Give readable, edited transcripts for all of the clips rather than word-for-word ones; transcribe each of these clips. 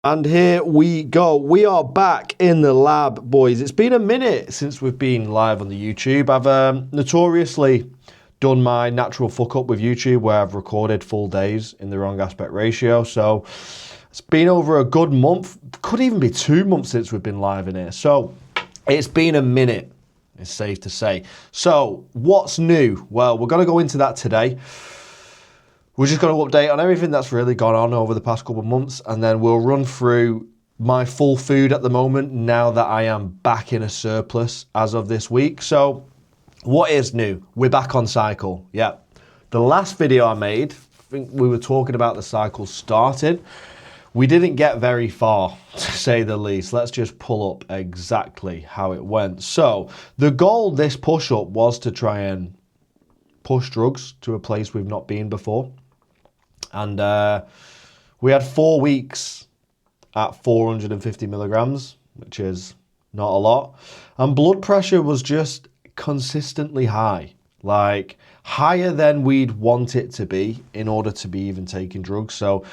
And here we go. We are back in the lab, boys. It's been a minute since we've been live on the YouTube. I've notoriously done my natural fuck up with YouTube where I've recorded full days in the wrong aspect ratio. So it's been over a good month. Could even be 2 months since we've been live in here. So it's been a minute, it's safe to say. So what's new? Well, we're going to go into that today. We're just going to update on everything that's really gone on over the past couple of months, and then we'll run through my full food at the moment now that I am back in a surplus as of this week. So what is new? We're back on cycle. Yeah. The last video I made, I think we were talking about the cycle starting. We didn't get very far, to say the least. Let's just pull up exactly how it went. So the goal this push-up was to try and push drugs to a place we've not been before. And we had 4 weeks at 450 milligrams, which is not a lot. And blood pressure was just consistently high, like higher than we'd want it to be in order to be even taking drugs. So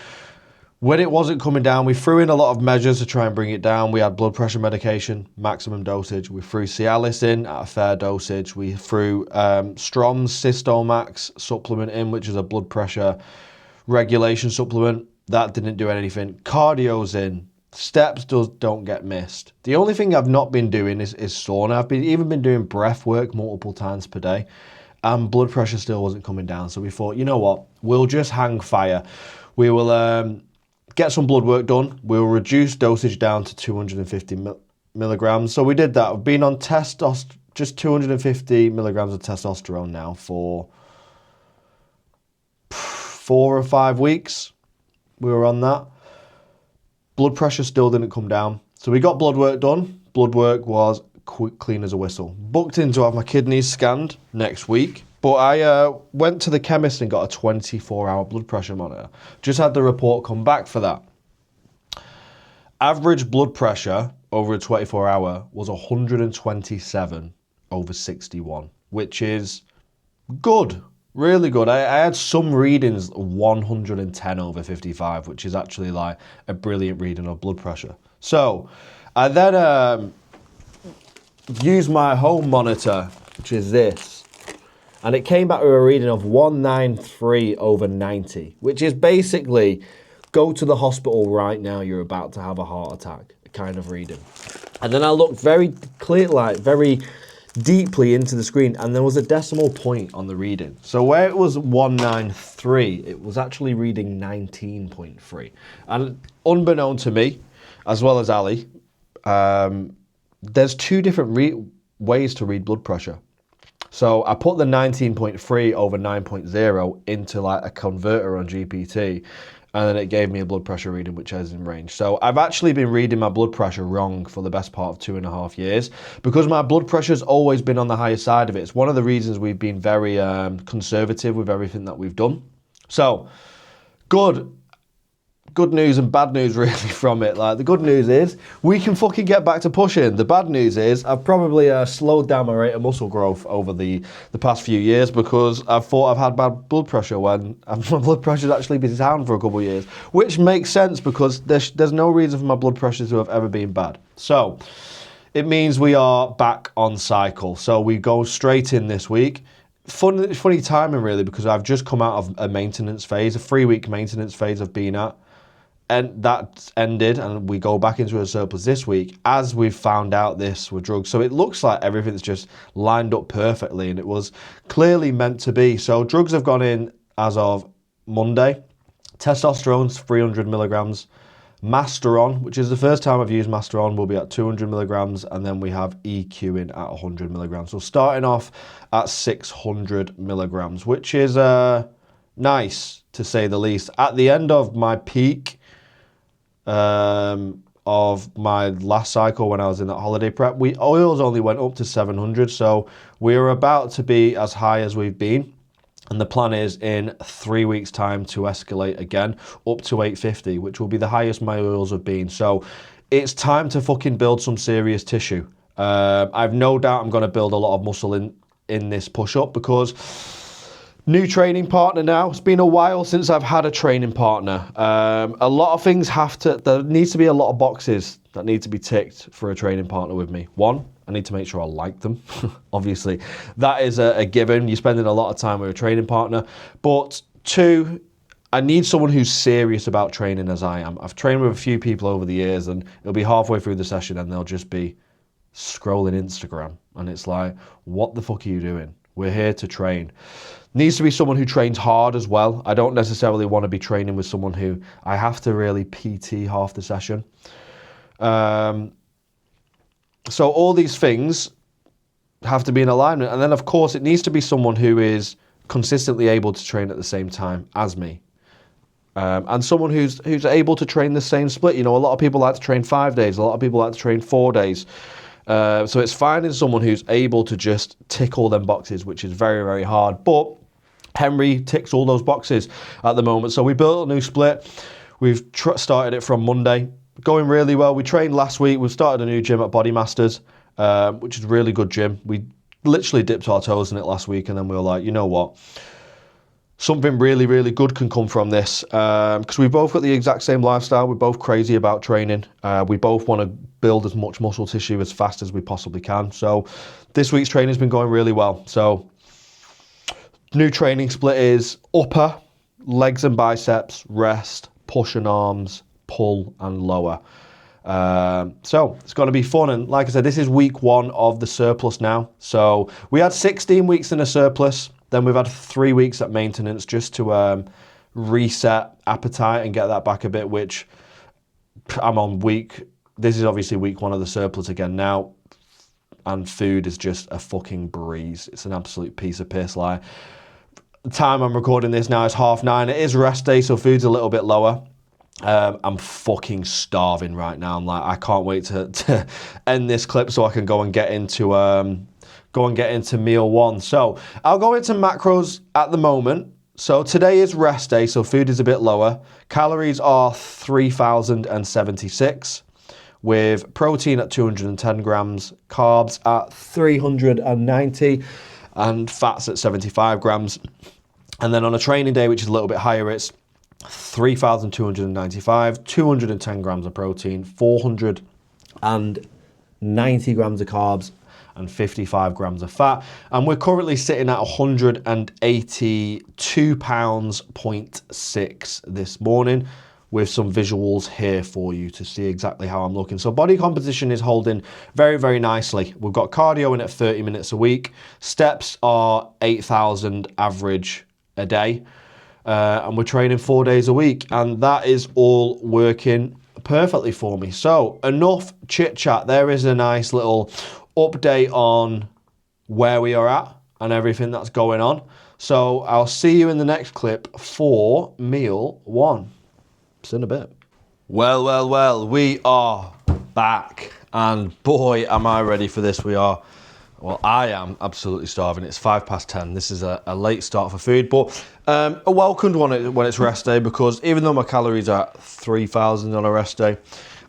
when it wasn't coming down, we threw in a lot of measures to try and bring it down. We had blood pressure medication, maximum dosage. We threw Cialis in at a fair dosage. We threw Strom's Cystomax supplement in, which is a blood pressure regulation supplement. That didn't do anything. Cardio's in. Steps don't get missed. The only thing I've not been doing is sauna. I've even been doing breath work multiple times per day, and blood pressure still wasn't coming down. So we thought, you know what? We'll just hang fire. We will get some blood work done. We'll reduce dosage down to 250 milligrams. So we did that. I've been on just 250 milligrams of testosterone now for 4 or 5 weeks. We were on that. Blood pressure still didn't come down. So we got blood work done. Blood work was clean as a whistle. Booked in to have my kidneys scanned next week. But I went to the chemist and got a 24-hour blood pressure monitor. Just had the report come back for that. Average blood pressure over a 24-hour was 127/61, which is good. Really good. I had some readings 110/55, which is actually like a brilliant reading of blood pressure. So I then used my home monitor, which is this, and it came back with a reading of 193/90, which is basically go to the hospital right now, you're about to have a heart attack kind of reading. And then I looked very clear, like very deeply into the screen, and there was a decimal point on the reading. So where it was 193, it was actually reading 19.3. And unbeknown to me, as well as Ali, there's 2 different ways to read blood pressure. So I put the 19.3/9.0 into like a converter on GPT, and then it gave me a blood pressure reading, which is in range. So I've actually been reading my blood pressure wrong for the best part of 2.5 years because my blood pressure's always been on the higher side of it. It's one of the reasons we've been very conservative with everything that we've done. So good news and bad news really from it. Like the good news is we can fucking get back to pushing. The bad news is I've probably slowed down my rate of muscle growth over the past few years because I thought I've had bad blood pressure when my blood pressure's actually been down for a couple of years, which makes sense because there's no reason for my blood pressure to have ever been bad. So it means we are back on cycle. So we go straight in this week. Funny timing really, because I've just come out of a maintenance phase, a 3-week maintenance phase I've been at. And that ended, and we go back into a surplus this week as we've found out this with drugs. So it looks like everything's just lined up perfectly, and it was clearly meant to be. So drugs have gone in as of Monday. Testosterone's 300 milligrams. Masteron, which is the first time I've used Masteron, will be at 200 milligrams, and then we have EQ in at 100 milligrams. So starting off at 600 milligrams, which is nice to say the least. At the end of my peak of my last cycle when I was in that holiday prep, oils only went up to 700, so we're about to be as high as we've been, and the plan is in 3 weeks time to escalate again up to 850, which will be the highest my oils have been. So it's time to fucking build some serious tissue. I've no doubt I'm going to build a lot of muscle in this push-up because New training partner now. It's been a while since I've had a training partner. A lot of things there needs to be a lot of boxes that need to be ticked for a training partner with me. One, I need to make sure I like them. Obviously, that is a given. You're spending a lot of time with a training partner. But two, I need someone who's serious about training as I am. I've trained with a few people over the years and it'll be halfway through the session and they'll just be scrolling Instagram. And it's like, what the fuck are you doing? We're here to train. Needs to be someone who trains hard as well. I don't necessarily want to be training with someone who I have to really PT half the session. So all these things have to be in alignment. And then, of course, it needs to be someone who is consistently able to train at the same time as me. And someone who's able to train the same split. You know, a lot of people like to train 5 days. A lot of people like to train 4 days. So it's finding someone who's able to just tick all them boxes, which is very, very hard. But Henry ticks all those boxes at the moment. So we built a new split. We've started it from Monday. Going really well. We trained last week. We've started a new gym at Body Masters, which is a really good gym. We literally dipped our toes in it last week and then we were like, you know what? Something really, really good can come from this because we both got the exact same lifestyle. We're both crazy about training. We both want to build as much muscle tissue as fast as we possibly can. So this week's training has been going really well. So new training split is upper, legs and biceps, rest, push and arms, pull and lower. So it's going to be fun. And like I said, this is week 1 of the surplus now. So we had 16 weeks in a surplus. Then we've had 3 weeks at maintenance just to reset appetite and get that back a bit, which I'm on this is obviously week 1 of the surplus again now. And food is just a fucking breeze. It's an absolute piece of piss. Like, the time I'm recording this now is 9:30. It is rest day, so food's a little bit lower. I'm fucking starving right now. I'm like, I can't wait to end this clip so I can go and get into meal 1. So I'll go into macros at the moment. So today is rest day, so food is a bit lower. Calories are 3,076 with protein at 210 grams, carbs at 390 and fats at 75 grams. And then on a training day, which is a little bit higher, it's 3,295, 210 grams of protein, 490 grams of carbs, and 55 grams of fat. And we're currently sitting at 182 pounds, 0.6 this morning, with some visuals here for you to see exactly how I'm looking. So body composition is holding very, very nicely. We've got cardio in at 30 minutes a week. Steps are 8,000 average a day. And we're training 4 days a week, and that is all working perfectly for me. So enough chit chat. There is a nice little update on where we are at and everything that's going on. So I'll see you in the next clip for meal 1. See in a bit. Well, we are back, and boy, am I ready for this. I am absolutely starving. It's 10:05. This is a late start for food, but a welcomed one when it's rest day, because even though my calories are at 3,000 on a rest day,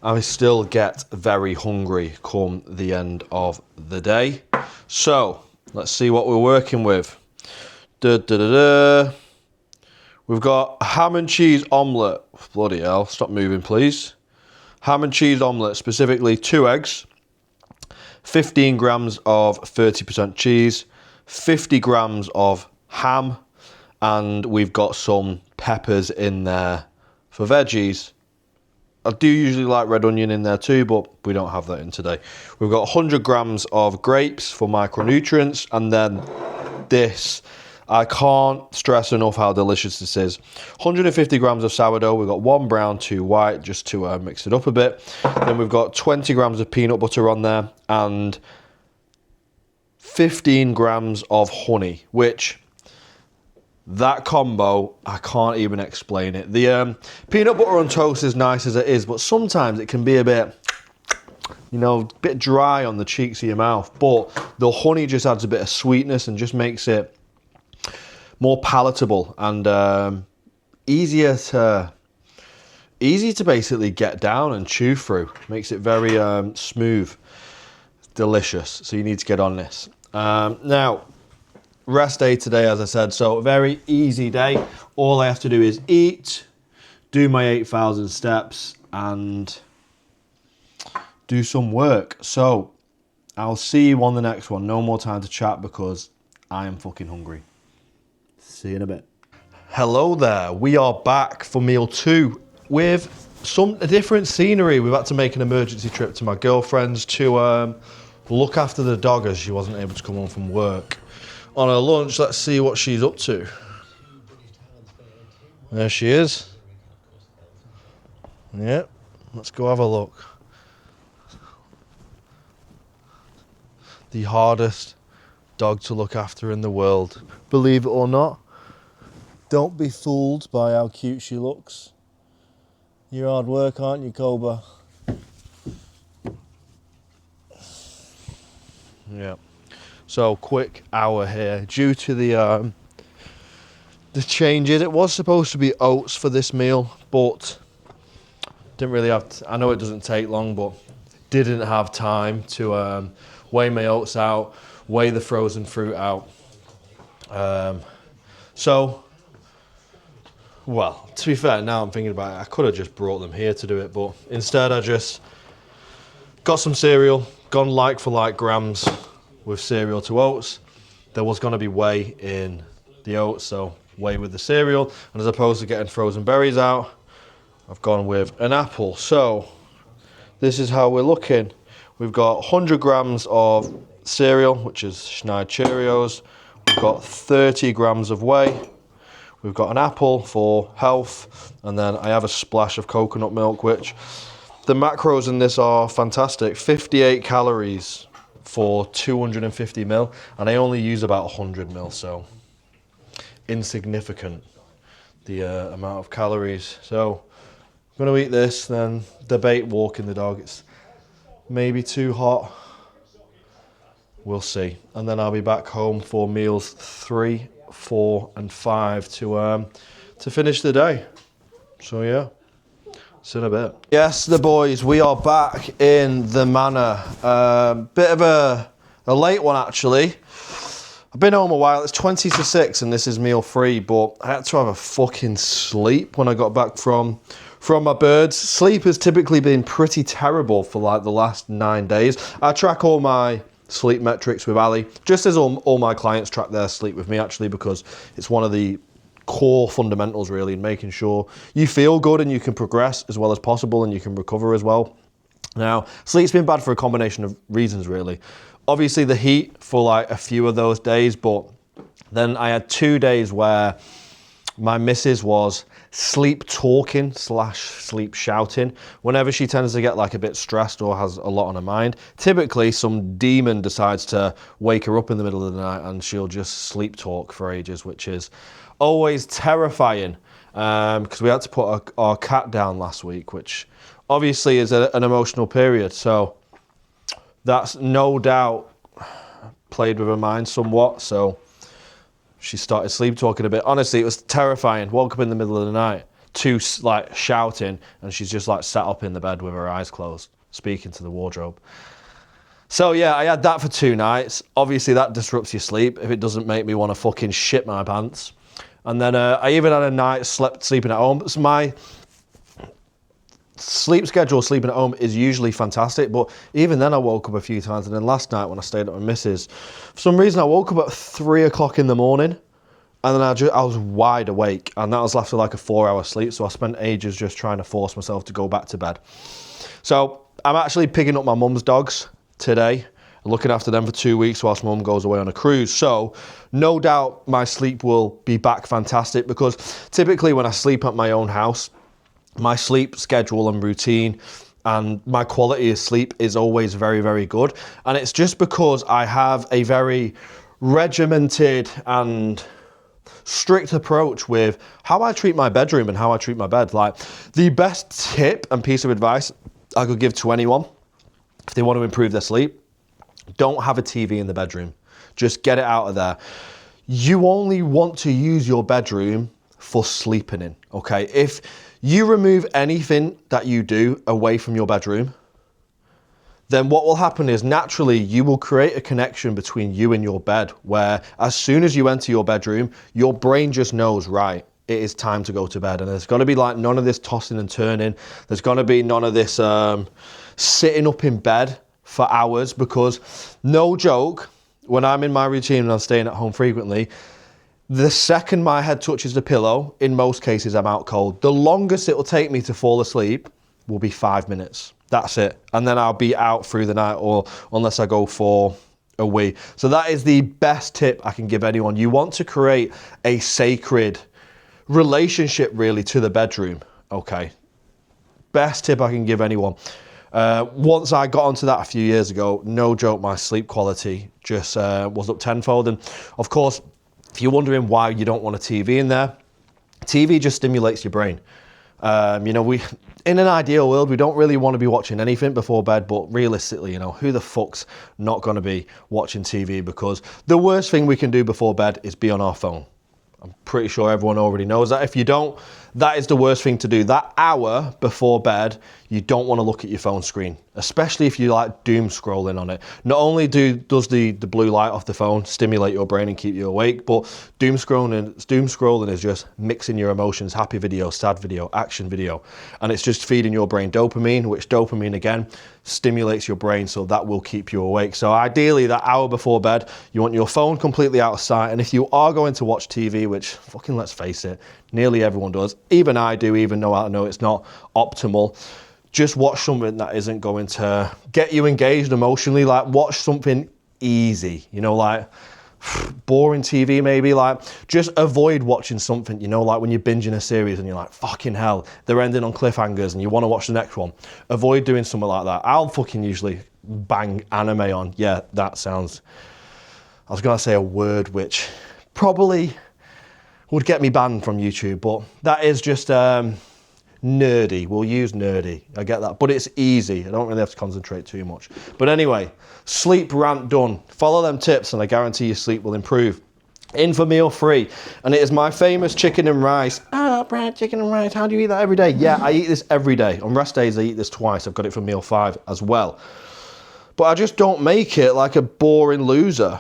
I still get very hungry come the end of the day. So let's see what we're working with. We've got ham and cheese omelette. Bloody hell, stop moving please. Ham and cheese omelette, specifically 2 eggs, 15 grams of 30% cheese, 50 grams of ham, and we've got some peppers in there for veggies. I do usually like red onion in there too, but we don't have that in today. We've got 100 grams of grapes for micronutrients, and then this, I can't stress enough how delicious this is. 150 grams of sourdough. We've got 1 brown, 2 white, just to mix it up a bit. Then we've got 20 grams of peanut butter on there and 15 grams of honey, which, that combo, I can't even explain it. The peanut butter on toast is nice as it is, but sometimes it can be a bit, bit dry on the cheeks of your mouth. But the honey just adds a bit of sweetness and just makes it more palatable and easy to basically get down and chew through. Makes it very smooth, delicious. So you need to get on this. Now, rest day today, as I said, so very easy day. All I have to do is eat, do my 8,000 steps, and do some work. So I'll see you on the next one. No more time to chat because I am fucking hungry. See you in a bit. Hello there. We are back for meal 2 with a different scenery. We've had to make an emergency trip to my girlfriend's to look after the dog as she wasn't able to come home from work. On her lunch, let's see what she's up to. There she is. Yep, let's go have a look. The hardest dog to look after in the world, believe it or not. Don't be fooled by how cute she looks. You're hard work, aren't you, Cobra? Yeah. So quick hour here due to the changes. It was supposed to be oats for this meal, but didn't really have. I know it doesn't take long, but didn't have time to weigh my oats out, weigh the frozen fruit out. Well, to be fair, now I'm thinking about it, I could have just brought them here to do it, but instead I just got some cereal, gone like for like grams with cereal to oats. There was going to be whey in the oats, so whey with the cereal, and as opposed to getting frozen berries out, I've gone with an apple. So this is how we're looking. We've got 100 grams of cereal, which is Schneid Cheerios. We've got 30 grams of whey. We've got an apple for health, and then I have a splash of coconut milk, which the macros in this are fantastic. 58 calories for 250 mil, and I only use about 100 mil, so insignificant, the amount of calories. So I'm going to eat this, then debate walking the dog. It's maybe too hot. We'll see. And then I'll be back home for meals 3, 4 and 5 to finish the day. So yeah, see you in a bit. Yes, the boys, we are back in the manor. Bit of a late one actually. I've been home a while. It's 20 to 6 and this is meal 3, but I had to have a fucking sleep when I got back from my birds. Sleep has typically been pretty terrible for like the last 9 days. I track all my sleep metrics with Ali, just as all my clients track their sleep with me actually, because it's one of the core fundamentals really in making sure you feel good and you can progress as well as possible and you can recover as well. Now, sleep's been bad for a combination of reasons really. Obviously the heat for like a few of those days, but then I had 2 days where my missus was sleep talking / sleep shouting. Whenever she tends to get like a bit stressed or has a lot on her mind, typically some demon decides to wake her up in the middle of the night and she'll just sleep talk for ages, which is always terrifying because we had to put our cat down last week, which obviously is an emotional period. So that's no doubt played with her mind somewhat. So she started sleep talking a bit. Honestly, it was terrifying. Woke up in the middle of the night to like shouting, and she's just like sat up in the bed with her eyes closed, speaking to the wardrobe. So yeah, I had that for 2 nights. Obviously that disrupts your sleep if it doesn't make me want to fucking shit my pants. And then I even had a night sleeping at home. So my sleep schedule, sleeping at home, is usually fantastic, but even then I woke up a few times. And then last night when I stayed up with Mrs., for some reason I woke up at 3 o'clock in the morning, and then I was wide awake, and that was after like a 4-hour sleep. So I spent ages just trying to force myself to go back to bed. So I'm actually picking up my mum's dogs today, looking after them for 2 weeks whilst mum goes away on a cruise. So no doubt my sleep will be back fantastic, because typically when I sleep at my own house, my sleep schedule and routine and my quality of sleep is always very, very good. And it's just because I have a very regimented and strict approach with how I treat my bedroom and how I treat my bed. Like, the best tip and piece of advice I could give to anyone if they want to improve their sleep: don't have a TV in the bedroom. Just get it out of there. You only want to use your bedroom for sleeping in, okay? If you remove anything that you do away from your bedroom, then what will happen is naturally you will create a connection between you and your bed, where as soon as you enter your bedroom, your brain just knows, right, it is time to go to bed. And there's going to be like none of this tossing and turning. There's going to be none of this sitting up in bed for hours, because no joke, when I'm in my routine and I'm staying at home frequently, the second my head touches the pillow, in most cases I'm out cold. The longest it will take me to fall asleep will be 5 minutes. That's it. And then I'll be out through the night, or unless I go for a wee. So that is the best tip I can give anyone. You want to create a sacred relationship really to the bedroom. Okay. Best tip I can give anyone. Once I got onto that a few years ago, no joke, my sleep quality just was up tenfold. And of course, if you're wondering why you don't want a TV in there, TV just stimulates your brain. You know, in an ideal world, we don't really want to be watching anything before bed, but realistically, you know, who the fuck's not going to be watching TV? Because the worst thing we can do before bed is be on our phone. I'm pretty sure everyone already knows that. If you don't, that is the worst thing to do. That hour before bed, you don't want to look at your phone screen, especially if you like doom scrolling on it. Not only does the blue light off the phone stimulate your brain and keep you awake, but doom scrolling is just mixing your emotions, happy video, sad video, action video, and it's just feeding your brain dopamine, which dopamine again stimulates your brain, so that will keep you awake. So ideally, that hour before bed, you want your phone completely out of sight, and if you are going to watch TV, which fucking let's face it, nearly everyone does, even I do, even though I know it's not optimal, just watch something that isn't going to get you engaged emotionally. Like, watch something easy, you know, like boring TV maybe. Like, just avoid watching something, you know, like when you're binging a series and you're like, fucking hell, they're ending on cliffhangers and you want to watch the next one. Avoid doing something like that. I'll fucking usually bang anime on. Yeah, that sounds, I was going to say a word which probably would get me banned from YouTube, but that is just nerdy. We'll use nerdy. I get that, but it's easy. I don't really have to concentrate too much. But anyway, sleep rant done. Follow them tips and I guarantee your sleep will improve. In for meal 3, and it is my famous chicken and rice. Brad, chicken and rice, how do you eat that every day? Yeah, I eat this every day. On rest days, I eat this twice. I've got it for meal 5 as well. But I just don't make it like a boring loser.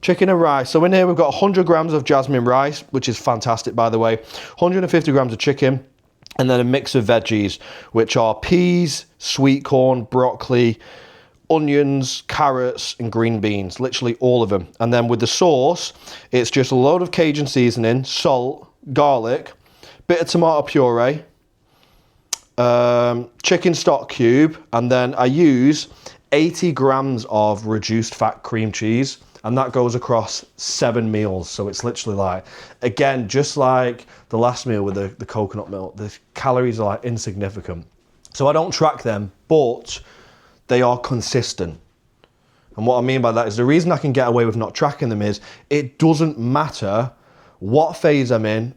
Chicken and rice. So in here we've got 100 grams of jasmine rice, which is fantastic by the way, 150 grams of chicken, and then a mix of veggies, which are peas, sweet corn, broccoli, onions, carrots, and green beans, literally all of them. And then with the sauce, it's just a load of Cajun seasoning, salt, garlic, bit of tomato puree, chicken stock cube, and then I use 80 grams of reduced fat cream cheese. And that goes across 7 meals. So it's literally like, again, just like the last meal with the coconut milk, the calories are like insignificant. So I don't track them, but they are consistent. And what I mean by that is the reason I can get away with not tracking them is it doesn't matter what phase I'm in.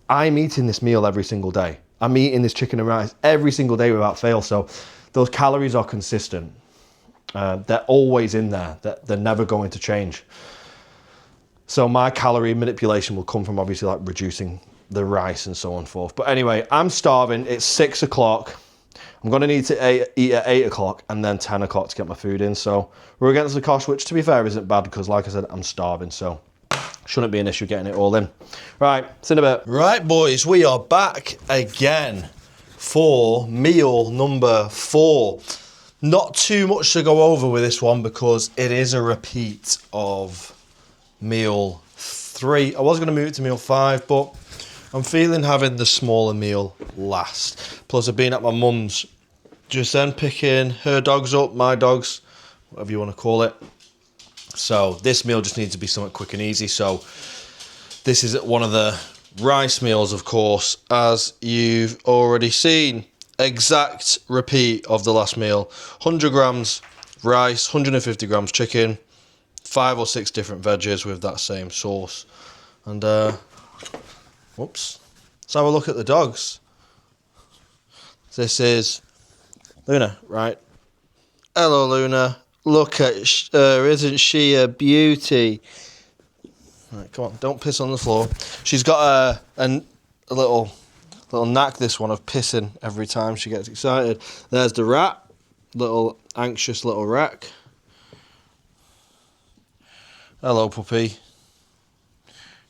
I'm eating this meal every single day. I'm eating this chicken and rice every single day without fail. So those calories are consistent. They're always in there. They're never going to change. So my calorie manipulation will come from obviously like reducing the rice and so on and forth. But anyway, I'm starving. It's 6 o'clock. I'm going to need to eat at 8 o'clock and then 10 o'clock to get my food in. So we're against the cost, which to be fair isn't bad because like I said, I'm starving. So shouldn't be an issue getting it all in. Right, see you in a bit. Right, boys, we are back again for meal number 4. Not too much to go over with this one because it is a repeat of meal 3. I was going to move it to meal 5, but I'm feeling having the smaller meal last. Plus I've been at my mum's just then picking her dogs up, my dogs, whatever you want to call it. So this meal just needs to be something quick and easy. So this is one of the rice meals, of course, as you've already seen. Exact repeat of the last meal. 100 grams rice, 150 grams chicken, 5 or 6 different veggies with that same sauce. And whoops, let's have a look at the dogs. This is Luna, right? Hello Luna, look at her, isn't she a beauty? Right, come on, don't piss on the floor. She's got a little knack, this one, of pissing every time she gets excited. There's the rat. little anxious little wreck. Hello, puppy.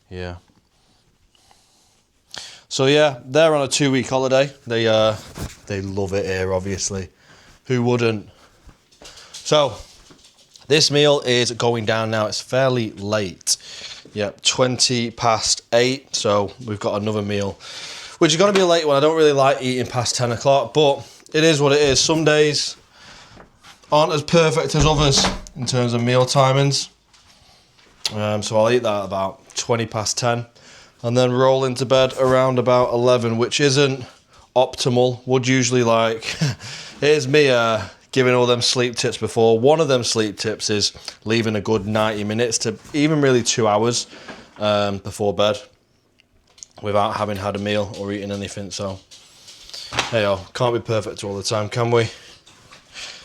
Yeah. So yeah, they're on a 2-week holiday. They love it here, obviously. Who wouldn't? So this meal is going down now. It's fairly late. Yep, 20 past 8. So we've got another meal, which is going to be a late one. I don't really like eating past 10 o'clock, but it is what it is. Some days aren't as perfect as others in terms of meal timings. So I'll eat that about 20 past 10 and then roll into bed around about 11, which isn't optimal. Would usually like, here's me giving all them sleep tips before. One of them sleep tips is leaving a good 90 minutes to even really 2 hours before bed without having had a meal or eaten anything. So, hey, can't be perfect all the time, can we?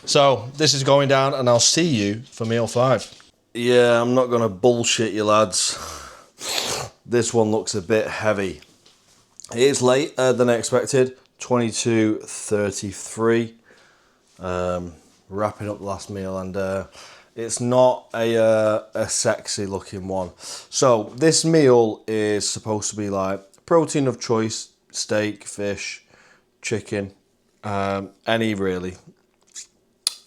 So, this is going down and I'll see you for meal 5. Yeah, I'm not going to bullshit you, lads. This one looks a bit heavy. It is later than I expected, 22:33. Wrapping up the last meal, and it's not a sexy looking one. So this meal is supposed to be like protein of choice: steak, fish, chicken, any really.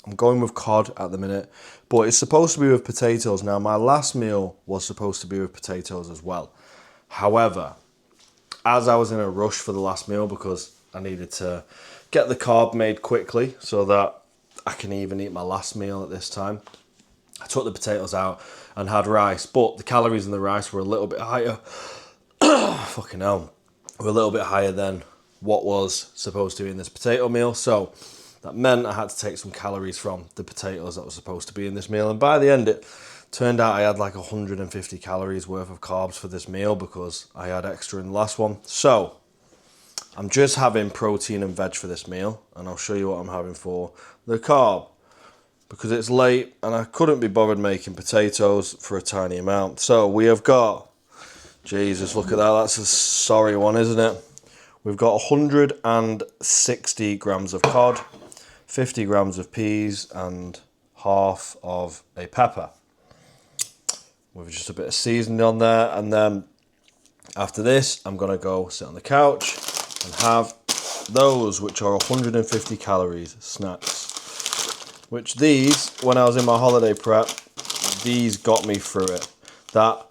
I'm going with cod at the minute, but it's supposed to be with potatoes. Now, my last meal was supposed to be with potatoes as well. However, as I was in a rush for the last meal because I needed to get the carb made quickly so that I can even eat my last meal at this time, I took the potatoes out and had rice, but the calories in the rice were a little bit higher. Fucking hell. Were a little bit higher than what was supposed to be in this potato meal, so that meant I had to take some calories from the potatoes that were supposed to be in this meal, and by the end it turned out I had like 150 calories worth of carbs for this meal because I had extra in the last one. So I'm just having protein and veg for this meal, and I'll show you what I'm having for the carb because it's late and I couldn't be bothered making potatoes for a tiny amount. So we have got, Jesus, look at that, that's a sorry one, isn't it? We've got 160 grams of cod, 50 grams of peas, and half of a pepper with just a bit of seasoning on there. And then after this, I'm going to go sit on the couch and have those, which are 150 calories snacks. Which these, when I was in my holiday prep, these got me through it. That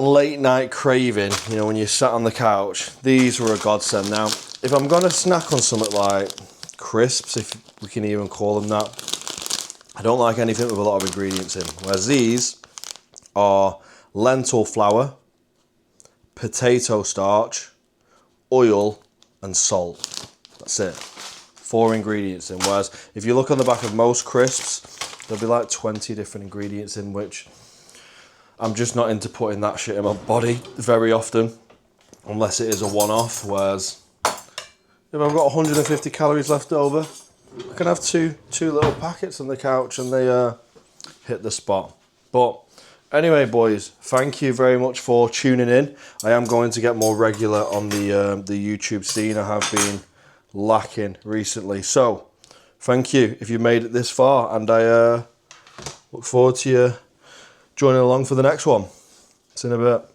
late night craving, you know, when you sat on the couch, these were a godsend. Now, if I'm going to snack on something like crisps, if we can even call them that, I don't like anything with a lot of ingredients in. Whereas these are lentil flour, potato starch, oil, and salt. That's it. 4 ingredients in. Whereas if you look on the back of most crisps, there'll be like 20 different ingredients in, which I'm just not into putting that shit in my body very often, unless it is a one-off. Whereas if I've got 150 calories left over, I can have two little packets on the couch and they hit the spot. But anyway, boys, thank you very much for tuning in. I am going to get more regular on the YouTube scene. I have been lacking recently. So thank you if you made it this far, and I look forward to you joining along for the next one. See you in a bit.